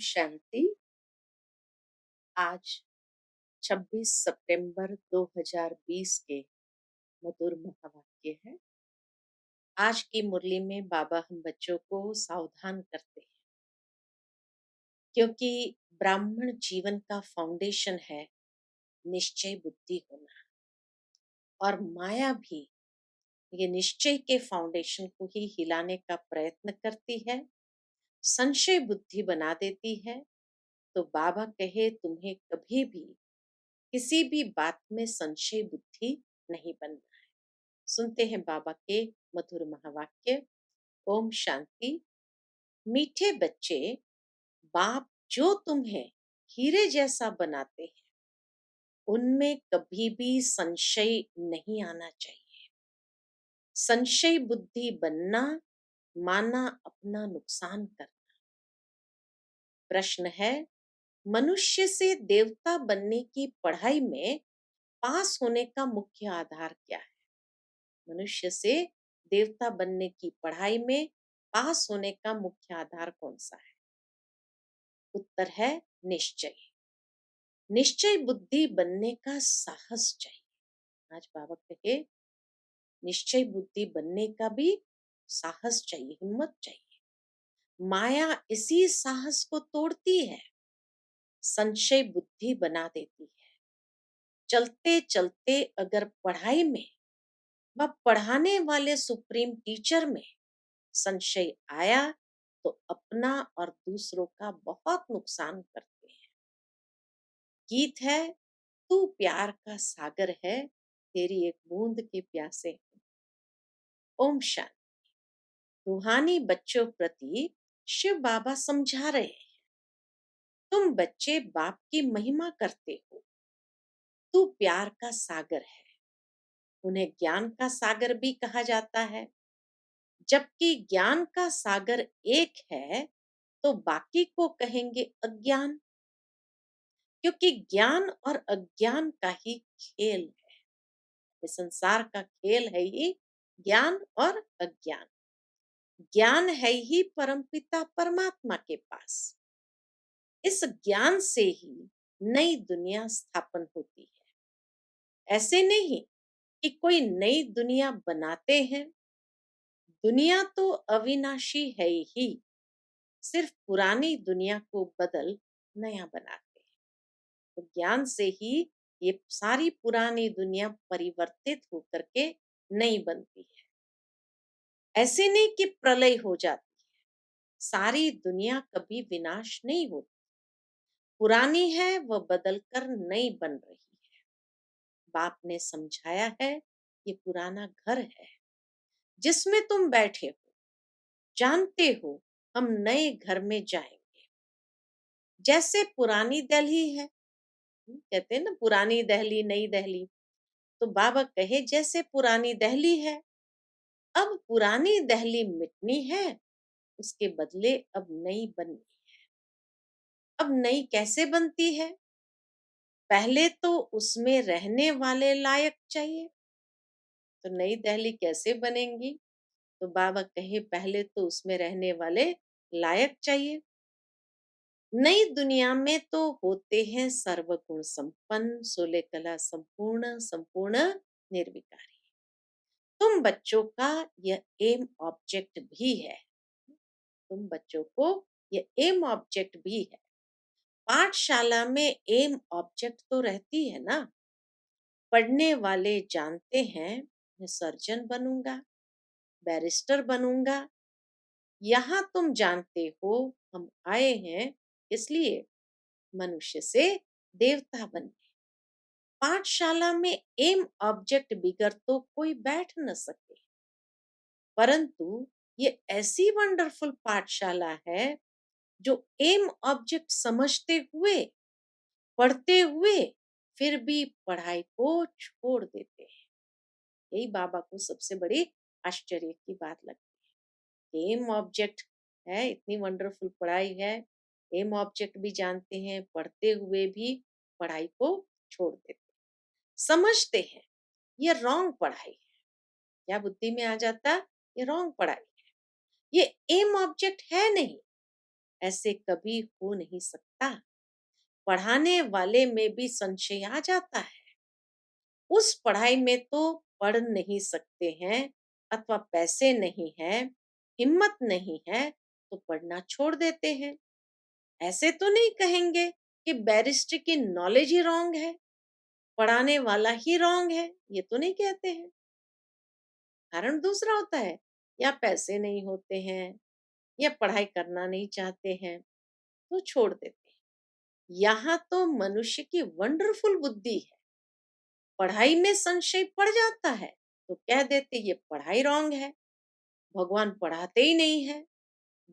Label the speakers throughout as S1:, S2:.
S1: शांति। आज 26 सितंबर 2020 के मधुर महावाक्य है। आज की मुरली में बाबा हम बच्चों को सावधान करते हैं, क्योंकि ब्राह्मण जीवन का फाउंडेशन है निश्चय बुद्धि होना, और माया भी ये निश्चय के फाउंडेशन को ही हिलाने का प्रयत्न करती है, संशय बुद्धि बना देती है। तो बाबा कहे तुम्हें कभी भी किसी भी बात में संशय बुद्धि नहीं बनना है। सुनते हैं बाबा के मधुर महावाक्य। ओम शांति। मीठे बच्चे, बाप जो तुम्हें हीरे जैसा बनाते हैं उनमें कभी भी संशय नहीं आना चाहिए। संशय बुद्धि बनना माना अपना नुकसान करना। प्रश्न है, मनुष्य से देवता बनने की पढ़ाई में पास होने का मुख्य आधार क्या है? मनुष्य से देवता बनने की पढ़ाई में पास होने का मुख्य आधार कौन सा है? उत्तर है निश्चय। निश्चय बुद्धि बनने का साहस चाहिए। आज बाबा कहे निश्चय बुद्धि बनने का भी साहस चाहिए, हिम्मत चाहिए। माया इसी साहस को तोड़ती है, संशय बुद्धि बना देती है। चलते चलते अगर पढ़ाई में व पढ़ाने वाले सुप्रीम टीचर में संशय आया तो अपना और दूसरों का बहुत नुकसान करते हैं। गीत है, तू प्यार का सागर है, तेरी एक बूंद के प्यासे हूं। ओम शांति। रूहानी बच्चों प्रति शिव बाबा समझा रहे हैं, तुम बच्चे बाप की महिमा करते हो, तू प्यार का सागर है। उन्हें ज्ञान का सागर भी कहा जाता है। जबकि ज्ञान का सागर एक है तो बाकी को कहेंगे अज्ञान, क्योंकि ज्ञान और अज्ञान का ही खेल है। ये संसार का खेल है ही ज्ञान और अज्ञान। ज्ञान है ही परमपिता परमात्मा के पास। इस ज्ञान से ही नई दुनिया स्थापन होती है। ऐसे नहीं कि कोई नई दुनिया बनाते हैं। दुनिया तो अविनाशी है ही, सिर्फ पुरानी दुनिया को बदल नया बनाते हैं। तो ज्ञान से ही ये सारी पुरानी दुनिया परिवर्तित होकर के नई बनती है। ऐसे नहीं कि प्रलय हो जाती है। सारी दुनिया कभी विनाश नहीं होती। पुरानी है वह बदलकर नई बन रही है। बाप ने समझाया है, ये पुराना घर है जिसमें तुम बैठे हो। जानते हो हम नए घर में जाएंगे। जैसे पुरानी दिल्ली है, कहते हैं ना पुरानी दिल्ली नई दिल्ली, तो बाबा कहे जैसे पुरानी दिल्ली है, अब पुरानी दिल्ली मिटनी है, उसके बदले अब नई बननी है। अब नई कैसे बनती है? पहले तो उसमें रहने वाले लायक चाहिए। तो नई दिल्ली कैसे बनेंगी? तो बाबा कहे पहले तो उसमें रहने वाले लायक चाहिए। नई दुनिया में तो होते हैं सर्वगुण संपन्न, सोले कला संपूर्ण, संपूर्ण निर्विकारी। तुम बच्चों का यह एम ऑब्जेक्ट भी है। तुम बच्चों को यह एम ऑब्जेक्ट भी है। पाठशाला में एम ऑब्जेक्ट तो रहती है ना। पढ़ने वाले जानते हैं मैं सर्जन बनूंगा, बैरिस्टर बनूंगा। यहाँ तुम जानते हो हम आए हैं इसलिए मनुष्य से देवता बनने। पाठशाला में एम ऑब्जेक्ट बिगर तो कोई बैठ न सके। परंतु ये ऐसी वंडरफुल पाठशाला है जो एम ऑब्जेक्ट समझते हुए, पढ़ते हुए फिर भी पढ़ाई को छोड़ देते हैं। यही बाबा को सबसे बड़ी आश्चर्य की बात लगती है। एम ऑब्जेक्ट है, इतनी वंडरफुल पढ़ाई है, एम ऑब्जेक्ट भी जानते हैं, पढ़ते हुए भी पढ़ाई को छोड़ देते हैं। समझते हैं ये रॉन्ग पढ़ाई है। क्या बुद्धि में आ जाता, ये रॉन्ग पढ़ाई है, ये एम ऑब्जेक्ट है नहीं। ऐसे कभी हो नहीं सकता। पढ़ाने वाले में भी संशय आ जाता है। उस पढ़ाई में तो पढ़ नहीं सकते हैं अथवा पैसे नहीं है, हिम्मत नहीं है तो पढ़ना छोड़ देते हैं। ऐसे तो नहीं कहेंगे कि बैरिस्टर की नॉलेज ही रॉन्ग है, पढ़ाने वाला ही रॉन्ग है, ये तो नहीं कहते हैं। कारण दूसरा होता है, या पैसे नहीं होते हैं, या पढ़ाई करना नहीं चाहते हैं, तो छोड़ देते हैं। यहाँ तो मनुष्य की वंडरफुल बुद्धि है। पढ़ाई में संशय पड़ जाता है तो कह देते ये पढ़ाई रॉन्ग है, भगवान पढ़ाते ही नहीं है,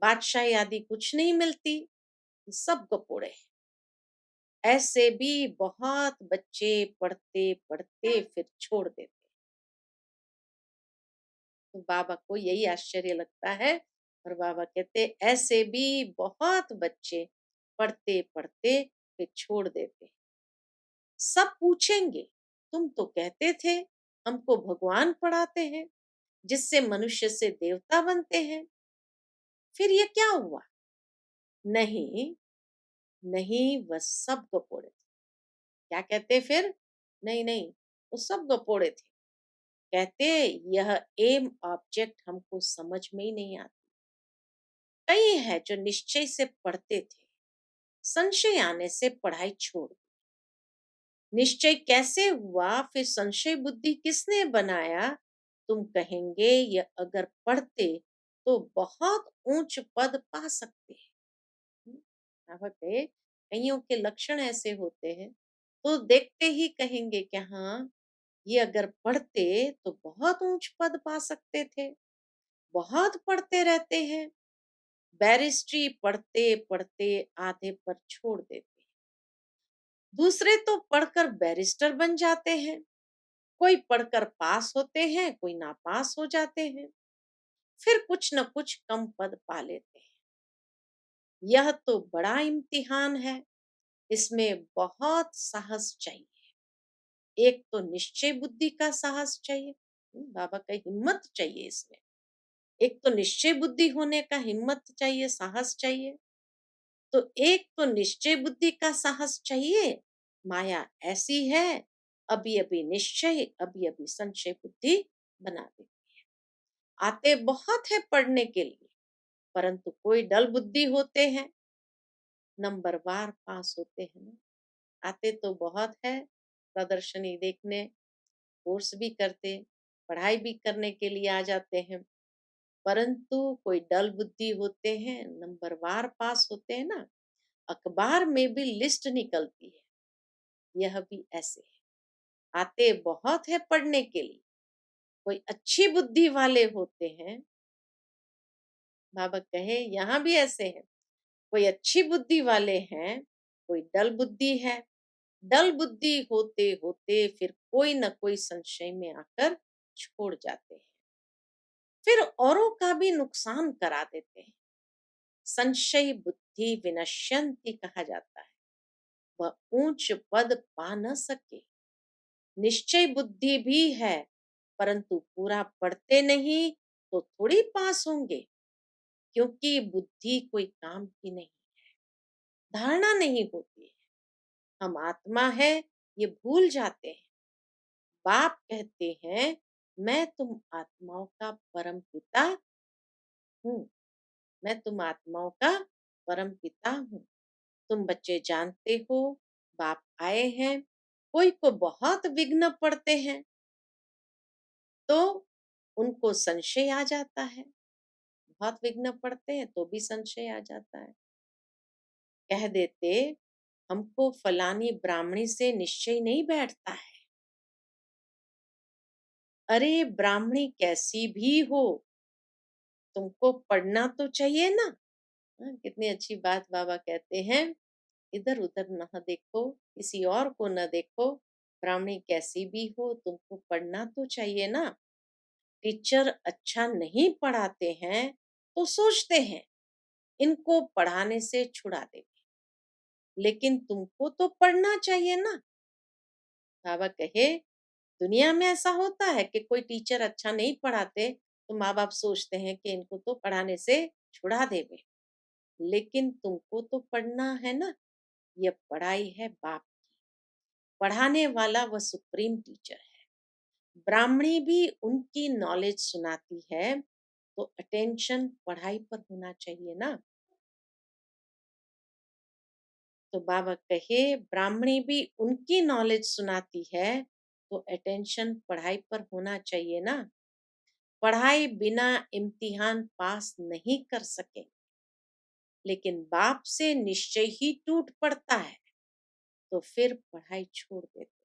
S1: बादशाही आदि कुछ नहीं मिलती, ये सब गपोड़े हैं। ऐसे भी बहुत बच्चे पढ़ते पढ़ते फिर छोड़ देते। तो बाबा को यही आश्चर्य लगता है और बाबा कहते ऐसे भी बहुत बच्चे पढ़ते पढ़ते फिर छोड़ देते। सब पूछेंगे, तुम तो कहते थे हमको भगवान पढ़ाते हैं जिससे मनुष्य से देवता बनते हैं, फिर ये क्या हुआ? नहीं, नहीं, वह सब गपोड़े थे। क्या कहते फिर? नहीं, नहीं, वो सब गपोड़े थे। कहते यह एम ऑब्जेक्ट हमको समझ में ही नहीं आता। कई है जो निश्चय से पढ़ते थे, संशय आने से पढ़ाई छोड़ दी। निश्चय कैसे हुआ, फिर संशय बुद्धि किसने बनाया? तुम कहेंगे ये अगर पढ़ते तो बहुत ऊंच पद पा सकते हैं। कहे कईयों के लक्षण ऐसे होते हैं तो देखते ही कहेंगे कि हाँ, ये अगर पढ़ते तो बहुत ऊंच पद पा सकते थे। बहुत पढ़ते रहते हैं, बैरिस्ट्री पढ़ते पढ़ते आधे पर छोड़ देते हैं। दूसरे तो पढ़कर बैरिस्टर बन जाते हैं, कोई पढ़कर पास होते हैं, कोई नापास हो जाते हैं, फिर कुछ न कुछ कम पद पा लेते हैं। यह तो बड़ा इम्तिहान है, इसमें बहुत साहस चाहिए। एक तो निश्चय बुद्धि का साहस चाहिए, बाबा का हिम्मत चाहिए इसमें। एक तो निश्चय बुद्धि होने का हिम्मत चाहिए, साहस चाहिए। तो एक तो निश्चय बुद्धि का साहस चाहिए। माया ऐसी है, अभी अभी निश्चय, अभी अभी संशय बुद्धि बना दे। आते बहुत है पढ़ने के लिए, परंतु कोई डल बुद्धि होते हैं, नंबरवार पास होते हैं ना। आते तो बहुत है प्रदर्शनी देखने, कोर्स भी करते, पढ़ाई भी करने के लिए आ जाते हैं, परंतु कोई डल बुद्धि होते हैं, नंबरवार पास होते हैं ना। अखबार में भी लिस्ट निकलती है, यह भी ऐसे है। आते बहुत है पढ़ने के लिए, कोई अच्छी बुद्धि वाले होते हैं। बाबा कहे यहाँ भी ऐसे है, कोई अच्छी बुद्धि वाले हैं, कोई डल बुद्धि है। डल बुद्धि होते होते फिर कोई न कोई संशय में आकर छोड़ जाते हैं, फिर औरों का भी नुकसान करा देते हैं। संशय बुद्धि विनश्यंति कहा जाता है, वह ऊंच पद पा न सके। निश्चय बुद्धि भी है, परंतु पूरा पढ़ते नहीं तो थोड़ी पास होंगे, क्योंकि बुद्धि कोई काम की नहीं, धारणा नहीं होती है। हम आत्मा है ये भूल जाते हैं। बाप कहते हैं मैं तुम आत्माओं का परम पिता हूँ, मैं तुम आत्माओं का परम पिता हूँ। तुम बच्चे जानते हो बाप आए हैं, कोई को बहुत विघ्न पड़ते हैं तो उनको संशय आ जाता है। बहुत विघ्न पड़ते हैं तो भी संशय आ जाता है। कह देते हमको फलानी ब्राह्मणी से निश्चय नहीं बैठता है। अरे ब्राह्मणी कैसी भी हो, तुमको पढ़ना तो चाहिए ना। हाँ, कितनी अच्छी बात बाबा कहते हैं, इधर उधर न देखो, किसी और को न देखो, ब्राह्मणी कैसी भी हो तुमको पढ़ना तो चाहिए ना। टीचर अच्छा नहीं पढ़ाते हैं तो सोचते हैं इनको पढ़ाने से छुड़ा देंगे, लेकिन तुमको तो पढ़ना चाहिए ना। बाबा कहे दुनिया में ऐसा होता है कि कोई टीचर अच्छा नहीं पढ़ाते तो माँ बाप सोचते हैं कि इनको तो पढ़ाने से छुड़ा देवे, लेकिन तुमको तो पढ़ना है ना। यह पढ़ाई है बाप की। पढ़ाने वाला वह सुप्रीम टीचर है। ब्राह्मणी भी उनकी नॉलेज सुनाती है, तो अटेंशन पढ़ाई पर होना चाहिए ना। तो बाबा कहे ब्राह्मणी भी उनकी नॉलेज सुनाती है, तो अटेंशन पढ़ाई पर होना चाहिए ना। पढ़ाई बिना इम्तिहान पास नहीं कर सके, लेकिन बाप से निश्चय ही टूट पड़ता है, तो फिर पढ़ाई छोड़ देते हैं।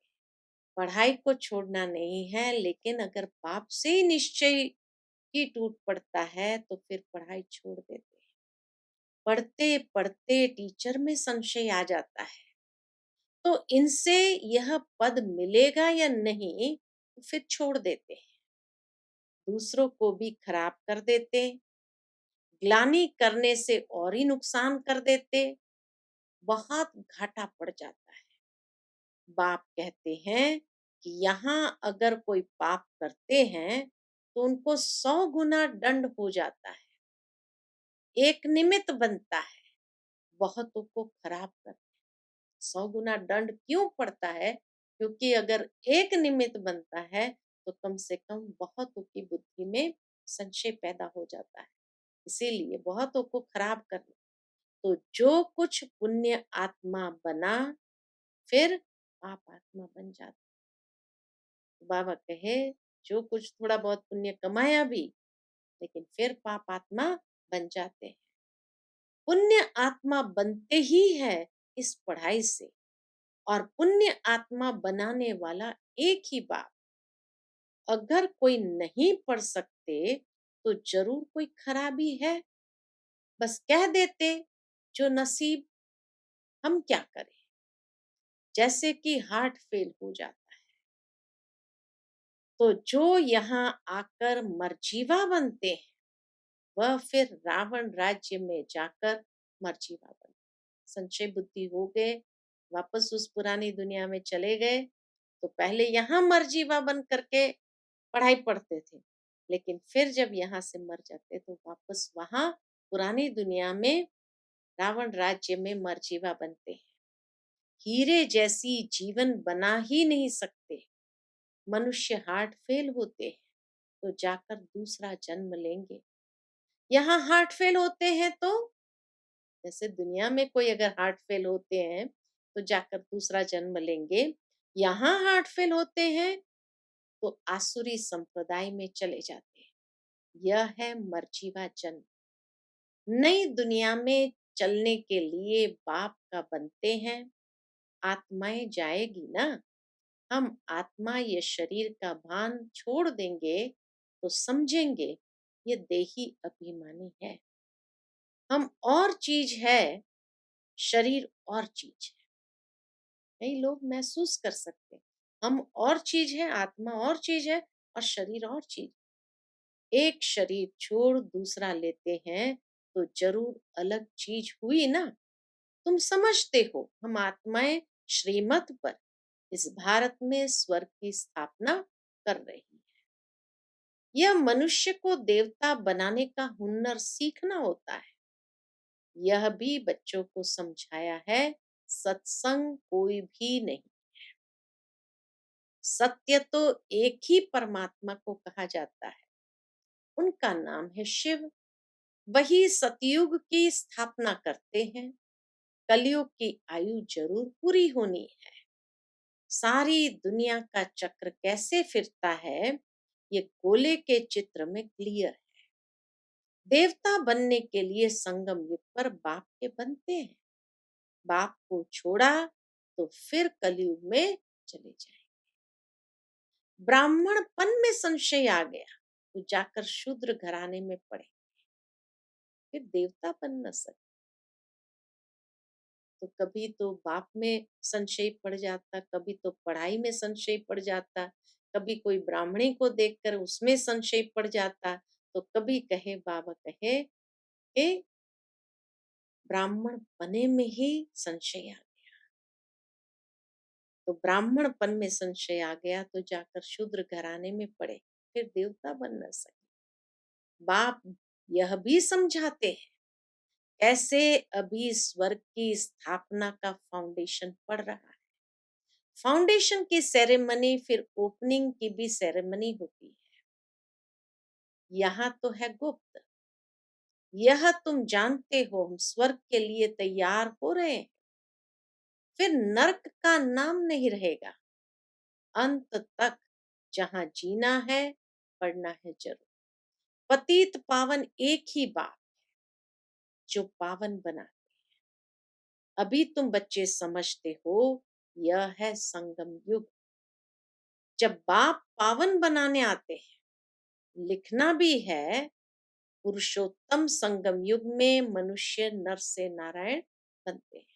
S1: पढ़ाई को छोड़ना नहीं है, लेकिन अगर बाप से ही निश्चय ही टूट पड़ता है, तो फिर पढ़ाई छोड़ देते हैं। पढ़ते पढ़ते टीचर में संशय आ जाता है, तो इनसे यह पद मिलेगा या नहीं, तो फिर छोड़ देते हैं। दूसरों को भी खराब कर देते, ग्लानि करने से और ही नुकसान कर देते, बहुत घाटा पड़ जाता है। बाप कहते हैं कि यहाँ अगर कोई पाप करते हैं, तो उनको 100 गुना दंड हो जाता है। एक निमित्त बनता है बहुतों को खराब कर। 100 गुना दंड क्यों पड़ता है? क्योंकि अगर एक निमित्त बनता है, तो कम से कम बहुतों की बुद्धि में संशय पैदा हो जाता है। इसीलिए बहुतों को खराब करना। तो जो कुछ पुण्य आत्मा बना, फिर पाप आत्मा बन जाता। बाबा कहे जो कुछ थोड़ा बहुत पुण्य कमाया भी, लेकिन फिर पाप आत्मा बन जाते हैं। पुण्य आत्मा बनते ही है इस पढ़ाई से, और पुण्य आत्मा बनाने वाला एक ही बाप। अगर कोई नहीं पढ़ सकते, तो जरूर कोई खराबी है। बस कह देते जो नसीब, हम क्या करें। जैसे कि हार्ट फेल हो जाता है, तो जो यहाँ आकर मरजीवा बनते हैं, वह फिर रावण राज्य में जाकर मरजीवा बने। संशय बुद्धि हो गए, वापस उस पुरानी दुनिया में चले गए, तो पहले यहाँ मरजीवा बन करके पढ़ाई पढ़ते थे, लेकिन फिर जब यहाँ से मर जाते तो वापस वहां पुरानी दुनिया में रावण राज्य में मरजीवा बनते हैं। हीरे जैसी जीवन बना ही नहीं सकते। मनुष्य हार्ट फेल होते हैं, तो जाकर दूसरा जन्म लेंगे। यहाँ हार्ट फेल होते हैं, तो जैसे दुनिया में कोई अगर हार्ट फेल होते हैं, तो जाकर दूसरा जन्म लेंगे। यहाँ हार्ट फेल होते हैं, तो आसुरी संप्रदाय में चले जाते हैं। यह है मर्जीवा जन्म। नई दुनिया में चलने के लिए बाप का बनते हैं। आत्माएं जाएगी ना। हम आत्मा ये शरीर का भान छोड़ देंगे, तो समझेंगे ये देही अभिमानी है। हम और चीज है, शरीर और चीज है। कई लोग महसूस कर सकते हैं, हम और चीज है, आत्मा और चीज है, और शरीर और चीज। एक शरीर छोड़ दूसरा लेते हैं, तो जरूर अलग चीज हुई ना। तुम समझते हो हम आत्माएं श्रीमत पर इस भारत में स्वर्ग की स्थापना कर रही है। यह मनुष्य को देवता बनाने का हुनर सीखना होता है। यह भी बच्चों को समझाया है, सत्संग कोई भी नहीं। सत्य तो एक ही परमात्मा को कहा जाता है, उनका नाम है शिव। वही सतयुग की स्थापना करते हैं। कलयुग की आयु जरूर पूरी होनी है। सारी दुनिया का चक्र कैसे फिरता है, ये गोले के चित्र में क्लियर है। देवता बनने के लिए संगम युग पर बाप के बनते हैं। बाप को छोड़ा तो फिर कलयुग में चले जाए। ब्राह्मणपन में संशय आ गया, तो जाकर शूद्र घराने में पड़े, फिर देवता बन न सके। तो कभी तो बाप में संशय पड़ जाता, कभी तो पढ़ाई में संशय पड़ जाता, कभी कोई ब्राह्मणी को देखकर उसमें संशय पड़ जाता। तो कभी कहे बाबा कहे कि ब्राह्मण पने में ही संशय आ गया। तो ब्राह्मणपन में संशय आ गया, तो जाकर शूद्र घराने में पड़े, फिर देवता बन न सके। बाप यह भी समझाते हैं कैसे अभी स्वर्ग की स्थापना का फाउंडेशन पड़ रहा है। फाउंडेशन की सेरेमनी फिर ओपनिंग की भी सेरेमनी होती है। यहाँ तो है गुप्त। यह तुम जानते हो हम स्वर्ग के लिए तैयार हो रहे हैं। फिर नर्क का नाम नहीं रहेगा। अंत तक जहां जीना है, पढ़ना है जरूर। पतित पावन एक ही बात जो पावन बना। अभी तुम बच्चे समझते हो, यह है संगम युग। जब बाप पावन बनाने आते हैं, लिखना भी है पुरुषोत्तम संगम युग में मनुष्य नर से नारायण बनते हैं।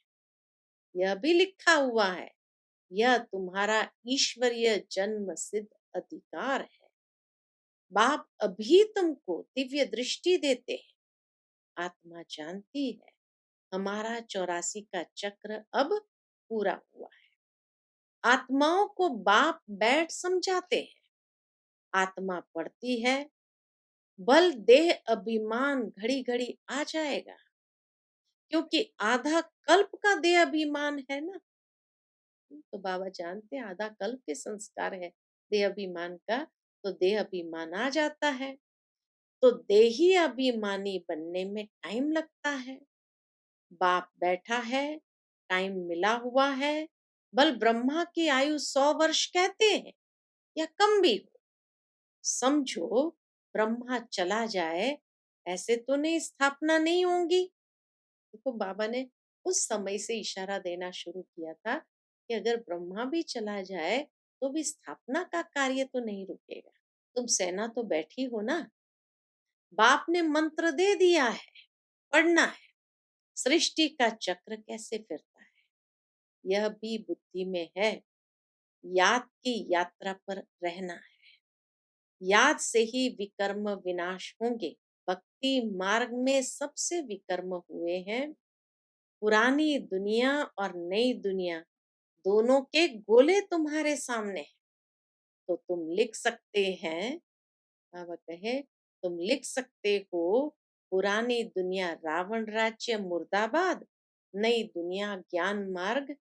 S1: यह भी लिखा हुआ है, यह तुम्हारा ईश्वरीय जन्म सिद्ध अधिकार है। बाप अभी तुमको दिव्य दृष्टि देते हैं। आत्मा जानती है हमारा 84 का चक्र अब पूरा हुआ है। आत्माओं को बाप बैठ समझाते हैं। आत्मा पढ़ती है, बल देह अभिमान घड़ी घड़ी आ जाएगा, क्योंकि आधा कल्प का देह अभिमान है ना। तो बाबा जानते हैं आधा कल्प के संस्कार है देह अभिमान का, तो देह अभिमान आ जाता है। तो देही अभिमानी बनने में टाइम लगता है। बाप बैठा है, टाइम मिला हुआ है। बल ब्रह्मा की आयु 100 वर्ष कहते हैं या कम भी हो। समझो ब्रह्मा चला जाए, ऐसे तो नहीं स्थापना नहीं होंगी। देखो बाबा ने उस समय से इशारा देना शुरू किया था कि अगर ब्रह्मा भी चला जाए तो भी स्थापना का कार्य तो नहीं रुकेगा। तुम सेना तो बैठी हो ना। बाप ने मंत्र दे दिया है, पढ़ना है। सृष्टि का चक्र कैसे फिरता है यह भी बुद्धि में है। याद की यात्रा पर रहना है। याद से ही विकर्म विनाश होंगे। भक्ति मार्ग में सबसे विकर्म हुए हैं। पुरानी दुनिया और नई दुनिया दोनों के गोले तुम्हारे सामने हैं। तो तुम लिख सकते हैं, बाबा कहे, तुम लिख सकते हो पुरानी दुनिया रावण राज्य मुर्दाबाद, नई दुनिया ज्ञान मार्ग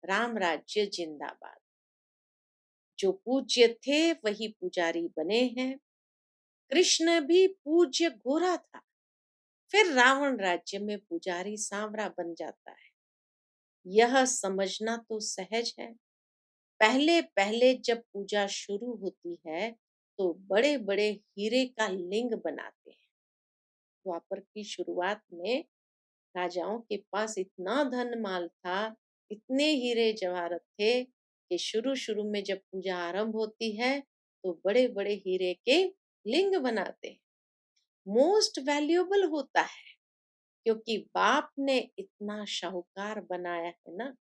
S1: राम राज्य जिंदाबाद। जो पूज्य थे वही पुजारी बने हैं। कृष्ण भी पूज्य गोरा था, फिर रावण राज्य में पुजारी सांवरा बन जाता है। यह समझना तो सहज है। पहले पहले जब पूजा शुरू होती है तो बड़े बड़े हीरे का लिंग बनाते हैं। द्वापर की शुरुआत में राजाओं के पास इतना धन माल था, इतने हीरे जवाहरत थे कि शुरू शुरू में जब पूजा आरंभ होती है तो बड़े बड़े हीरे के लिंग बनाते हैं। मोस्ट वैल्यूएबल होता है, क्योंकि बाप ने इतना शाहूकार बनाया है ना।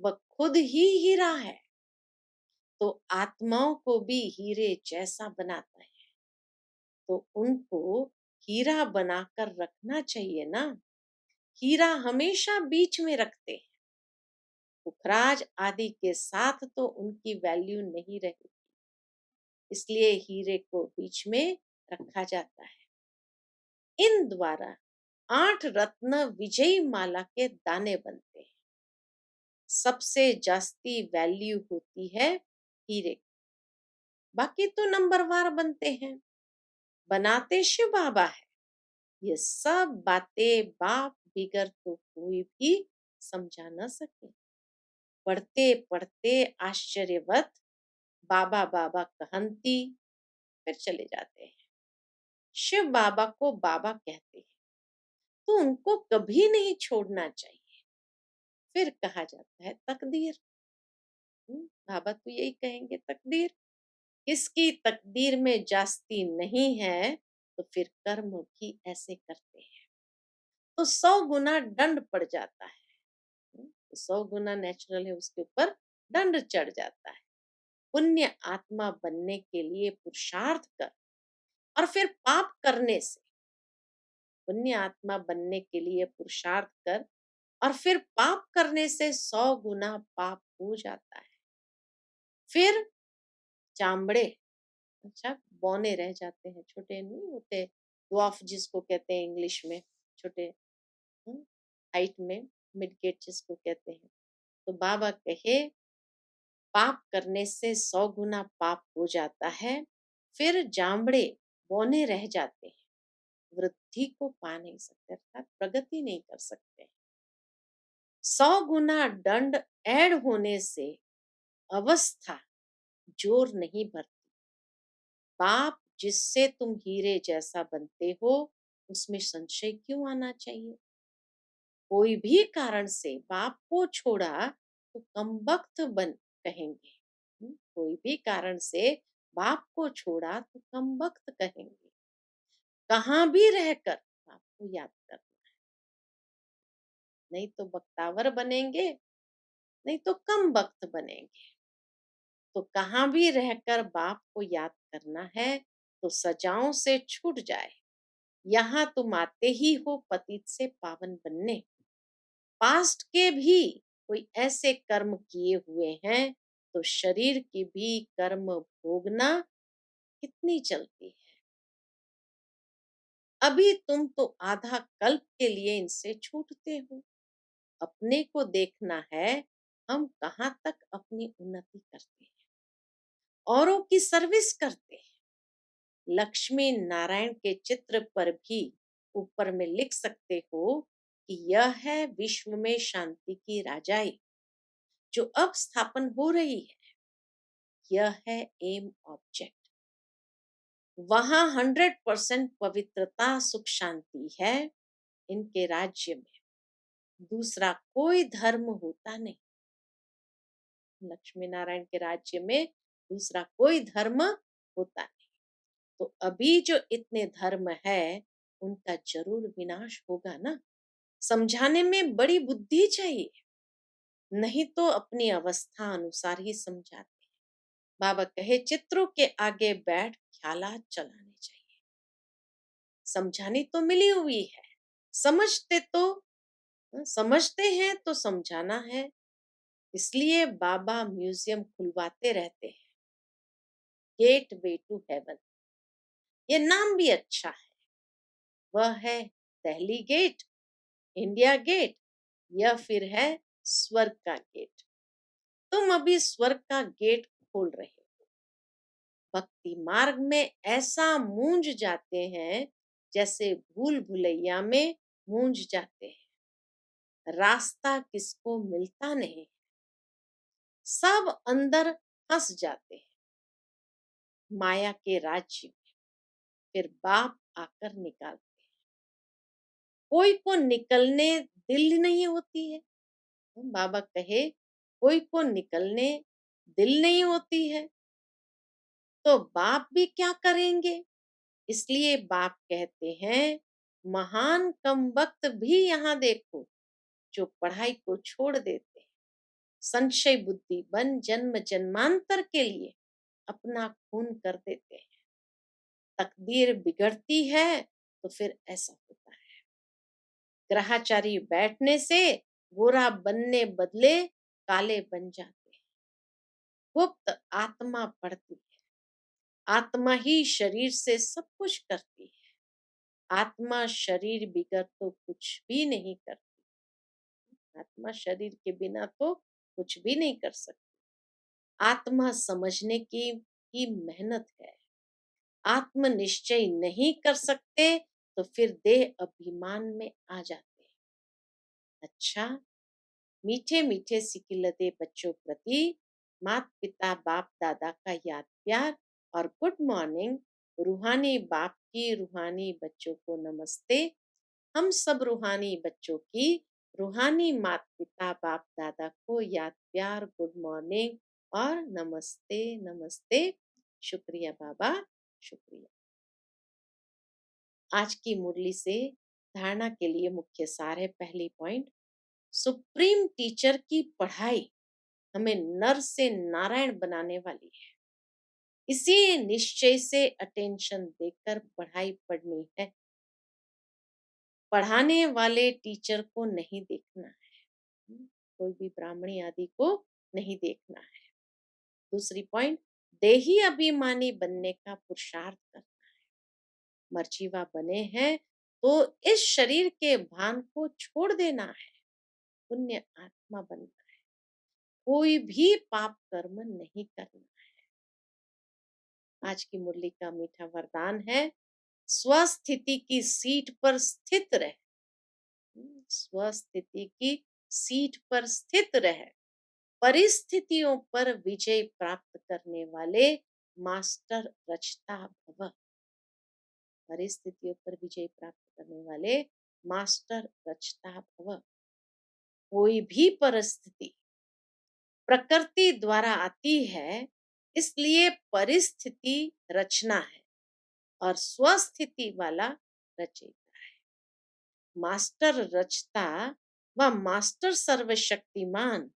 S1: वह खुद ही हीरा है, तो आत्माओं को भी हीरे जैसा बनाता है। तो उनको हीरा बनाकर रखना चाहिए ना। हीरा हमेशा बीच में रखते हैं। पुखराज आदि के साथ तो उनकी वैल्यू नहीं रहेगी, इसलिए हीरे को बीच में रखा जाता है। इन द्वारा 8 रत्न विजयी माला के दाने बनते हैं। सबसे जास्ती वैल्यू होती है हीरे की। बाकी तो नंबरवार बनते हैं, बनाते शिव बाबा है। ये सब बातें बाप बिगर तो कोई भी समझा न सके। पढ़ते पढ़ते आश्चर्यवत बाबा बाबा कहंती फिर चले जाते हैं। शिव बाबा को बाबा कहते हैं, तो उनको कभी नहीं छोड़ना चाहिए। फिर कहा जाता है तकदीर। बाबा तो यही कहेंगे तकदीर। किसकी तकदीर में जास्ती नहीं है तो फिर कर्म भी ऐसे करते हैं, तो 100 गुना दंड पड़ जाता है। 100 गुना नेचुरल है, उसके ऊपर दंड चढ़ जाता है। पुण्य आत्मा बनने के लिए पुरुषार्थ कर और फिर पाप करने से, पुण्य आत्मा बनने के लिए पुरुषार्थ कर और फिर पाप करने से 100 गुना पाप हो जाता है। फिर चामड़े, अच्छा, बौने रह जाते हैं, छोटे नहीं होते, ड्वार्फ जिसको कहते हैं इंग्लिश में, छोटे हाइट में, मिड गेट जिसको कहते हैं। तो बाबा कहे पाप करने से 100 गुना पाप हो जाता है, फिर जामड़े बौने रह जाते हैं, वृद्धि को पा नहीं सकते, अर्थात प्रगति नहीं कर सकते। 100 गुना दंड ऐड होने से अवस्था जोर नहीं भरती। पाप जिससे तुम हीरे जैसा बनते हो, उसमें संशय क्यों आना चाहिए? कोई भी कारण से बाप को छोड़ा तो कमबख्त बन कहेंगे। कोई भी कारण से बाप को छोड़ा तो कमबख्त कहेंगे। कहाँ भी रहकर बाप को याद करना, नहीं तो बख्तावर बनेंगे, नहीं तो कम वक्त बनेंगे। तो कहाँ भी रहकर बाप को याद करना है तो सजाओं से छूट जाए। यहाँ तुम आते ही हो पतित से पावन बनने। पास्ट के भी कोई ऐसे कर्म किए हुए हैं तो शरीर की भी कर्म भोगना कितनी चलती है। अभी तुम तो आधा कल्प के लिए इनसे छूटते हो। अपने को देखना है, हम कहाँ तक अपनी उन्नति करते हैं, औरों की सर्विस करते हैं। लक्ष्मी नारायण के चित्र पर भी ऊपर में लिख सकते हो कि यह है विश्व में शांति की राजाई जो अब स्थापन हो रही है। यह है एम ऑब्जेक्ट। वहां 100% पवित्रता सुख शांति है। इनके राज्य में दूसरा कोई धर्म होता नहीं। लक्ष्मी नारायण के राज्य में दूसरा कोई धर्म होता नहीं। तो अभी जो इतने धर्म है उनका जरूर विनाश होगा ना। समझाने में बड़ी बुद्धि चाहिए, नहीं तो अपनी अवस्था अनुसार ही समझाते। बाबा कहे चित्रों के आगे बैठ ख्यालात चलाने चाहिए। समझानी तो मिली हुई है, समझते तो समझते हैं तो समझाना है। इसलिए बाबा म्यूजियम खुलवाते रहते हैं। गेट वे टू हेवन, ये नाम भी अच्छा है। वह है दिल्ली गेट, इंडिया गेट, या फिर है स्वर्ग का गेट। तुम अभी स्वर्ग का गेट खोल रहे हो। भक्ति मार्ग में ऐसा मूंज जाते हैं जैसे भूल भुलैया में मूंज जाते हैं। रास्ता किसको मिलता नहीं, सब अंदर फंस जाते हैं माया के राज्य में। फिर बाप आकर निकालते हैं। कोई को निकलने दिल नहीं होती है। बाबा कहे कोई को निकलने दिल नहीं होती है तो बाप भी क्या करेंगे। इसलिए बाप कहते हैं महान कम वक्त भी यहाँ देखो जो पढ़ाई को छोड़ देते हैं। संशय बुद्धि बन जन्म जन्मांतर के लिए अपना खून कर देते हैं। तकदीर बिगड़ती है तो फिर ऐसा होता है। ग्रहाचारी बैठने से गोरा बनने बदले काले बन जाते हैं। गुप्त आत्मा पढ़ती है। आत्मा ही शरीर से सब कुछ करती है। आत्मा शरीर बिगर तो कुछ भी नहीं करती। आत्मा शरीर के बिना तो कुछ भी नहीं कर सकती। आत्मा समझने की मेहनत है। आत्म निश्चय नहीं कर सकते तो फिर देह अभिमान में आ जाते हैं। अच्छा, मीठे मीठे सिकिलते बच्चों प्रति माता पिता बाप दादा का याद प्यार और गुड मॉर्निंग। रूहानी बाप की रूहानी बच्चों को नमस्ते। हम सब रूहानी बच्चों की रूहानी माता पिता बाप दादा को याद प्यार गुड मॉर्निंग और नमस्ते नमस्ते। शुक्रिया बाबा, शुक्रिया। आज की मुरली से धारणा के लिए मुख्य सार है। पहली पॉइंट, सुप्रीम टीचर की पढ़ाई हमें नर से नारायण बनाने वाली है। इसी निश्चय से अटेंशन देकर पढ़ाई पढ़नी है। पढ़ाने वाले टीचर को नहीं देखना है, कोई भी ब्राह्मणी आदि को नहीं देखना है। दूसरी पॉइंट, देही अभिमानी बनने का पुरुषार्थ करना है। मर्जीवा बने हैं तो इस शरीर के भान को छोड़ देना है, पुण्य आत्मा बनना है, कोई भी पाप कर्म नहीं करना। आज की मुरली का मीठा वरदान है, स्वस्थिति की सीट पर स्थित रह। स्वस्थिति की सीट पर स्थित रह, परिस्थितियों पर विजय प्राप्त करने वाले मास्टर रचता भव। परिस्थितियों पर विजय प्राप्त करने वाले मास्टर रचता भव। कोई भी परिस्थिति प्रकृति द्वारा आती है, इसलिए परिस्थिति रचना है और स्वस्थिति वाला रचयिता है। मास्टर रचता व मास्टर सर्वशक्तिमान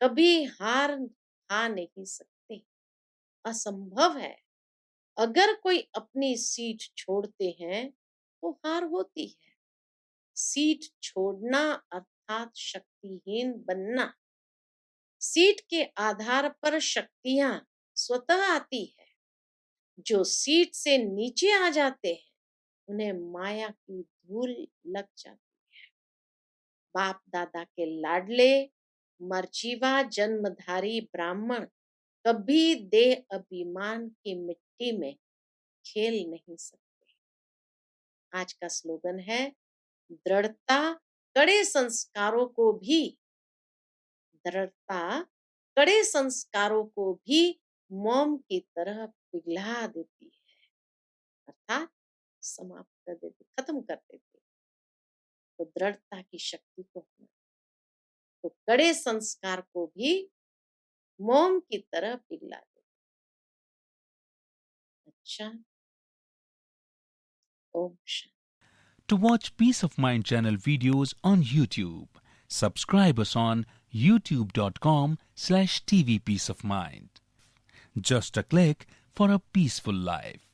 S1: कभी हार खा नहीं सकते, असंभव है। अगर कोई अपनी सीट छोड़ते हैं तो हार होती है। सीट छोड़ना अर्थात शक्तिहीन बनना। सीट के आधार पर शक्तियां स्वतः आती है। जो सीट से नीचे आ जाते हैं, उन्हें माया की धूल लग जाती है। बाप दादा के लाडले मर्जीवा जन्मधारी ब्राह्मण कभी देह अभिमान की मिट्टी में खेल नहीं सकते। आज का स्लोगन है, दृढ़ता कड़े संस्कारों को भी, दृढ़ता कड़े संस्कारों को भी मोम की तरह पिघला देती है, अर्थात समाप्त कर देती, खत्म कर देती। तो दृढ़ता की शक्ति को अपना, तो कड़े संस्कार को भी मोम की तरह पिघला देती। अच्छा, Om Shanti.
S2: To watch Peace of Mind channel videos on YouTube, subscribe us on youtube.com/tvpeaceofmind. Just a click for a peaceful life.